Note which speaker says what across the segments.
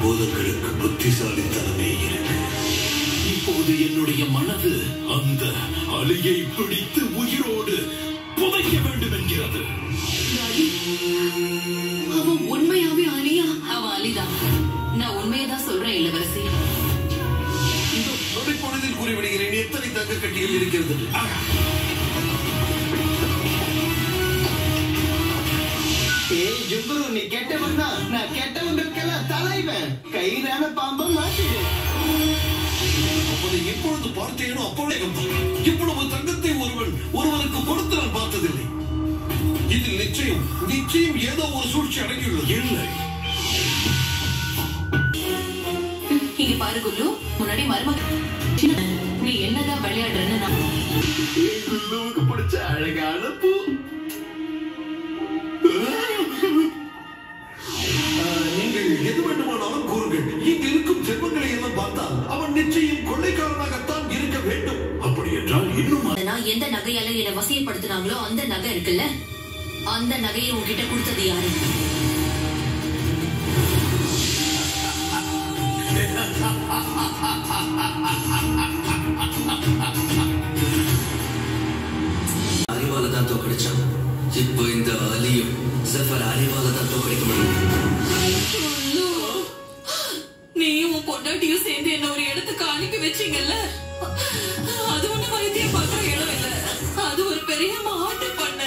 Speaker 1: பூதங்களுக்கு புத்திசாலித்தனமே இருக்கு. இப்போது என்னுடைய மனது அந்த அலியை பிடித்து உயிரோடு புதைக்க வேண்டும் என்கிறது.
Speaker 2: அவன் உண்மையாவே அலியா? அவன் அலிதான். நான் உண்மையதான் சொல்றேன் இளவரசி.
Speaker 1: நொடிப்பொழுதில் கூறிவிடுகிறேன் எத்தனை தங்க கட்டிகள் இருக்கிறது.
Speaker 3: நீ கெட்டவன் தான். நான் கெட்டவங்களுக்கெல்லாம் தலைவன். கயிறான பாம்பை மாட்டிடு.
Speaker 1: அவனை எப்பொழுது பார்த்தேனோ அப்பொழுதே இவ்வளவு தங்கத்தை ஒருவனுக்கு கொடுத்து நான் பார்த்ததில்லை. இதில் நிச்சயம் ஏதோ ஒரு சூழ்ச்சி அடங்கியுள்ளது. இல்லை,
Speaker 2: இங்க பாரு குல்லு, முன்னாடி மருமகன் நீ என்னதான் விளையாடுறன்னு நான்
Speaker 3: குல்லுவுக்கு பிடிச்ச அழகான பூ.
Speaker 1: நீங்கள் எது வேண்டுமானாலும் கூறுங்கள். இங்கு இருக்கும் செல்வங்களை எல்லாம் பார்த்தால் அவன் நிச்சயம் கொள்ளைக்காரனாகத்தான் இருக்க வேண்டும். அப்படி என்றால் இன்னும்
Speaker 2: எந்த நகையால என்னை வசியப்படுத்தினாங்களோ அந்த நகை இருக்குல்ல, அந்த நகையை உன்கிட்ட கொடுத்தது யாரு?
Speaker 4: அறிவாலதான் தோக்கடிச்சான். இப்போ இந்த அலியும் ஜஃபர் அறிவாலதான் தோக்கடிக்க முடியும்.
Speaker 2: நீயும் உன் பொண்டாட்டியும் சேர்ந்து என்ன ஒரு இடத்துக்கு அனுப்பி வச்சீங்கல்ல, அது ஒண்ணு வைத்தியம் பார்க்க இடம் இல்ல. அது ஒரு பெரிய மாட்டு பண்ண.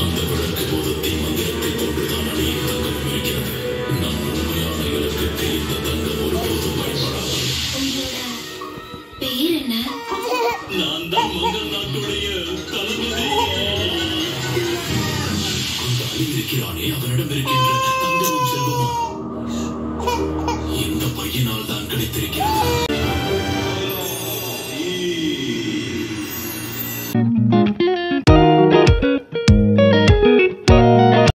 Speaker 1: அந்த வழக்கு போதத்தை மந்திரத்தை கொண்டுதான் அணியின் தங்கம் இருக்கிறது. நம் உண்மையான இலக்குக்கு இந்த தங்கம் ஒருபோதும் பயன்படாது.
Speaker 2: பெயர் என்ன?
Speaker 1: நான் தான் மங்கள் நாட்டுடைய தளபதி. அந்த அலி இருக்கிறானே, அவனிடம் இருக்கின்ற தங்கமும் செல்வமும் இந்த பையனால் தான் கிடைத்திருக்கிறது.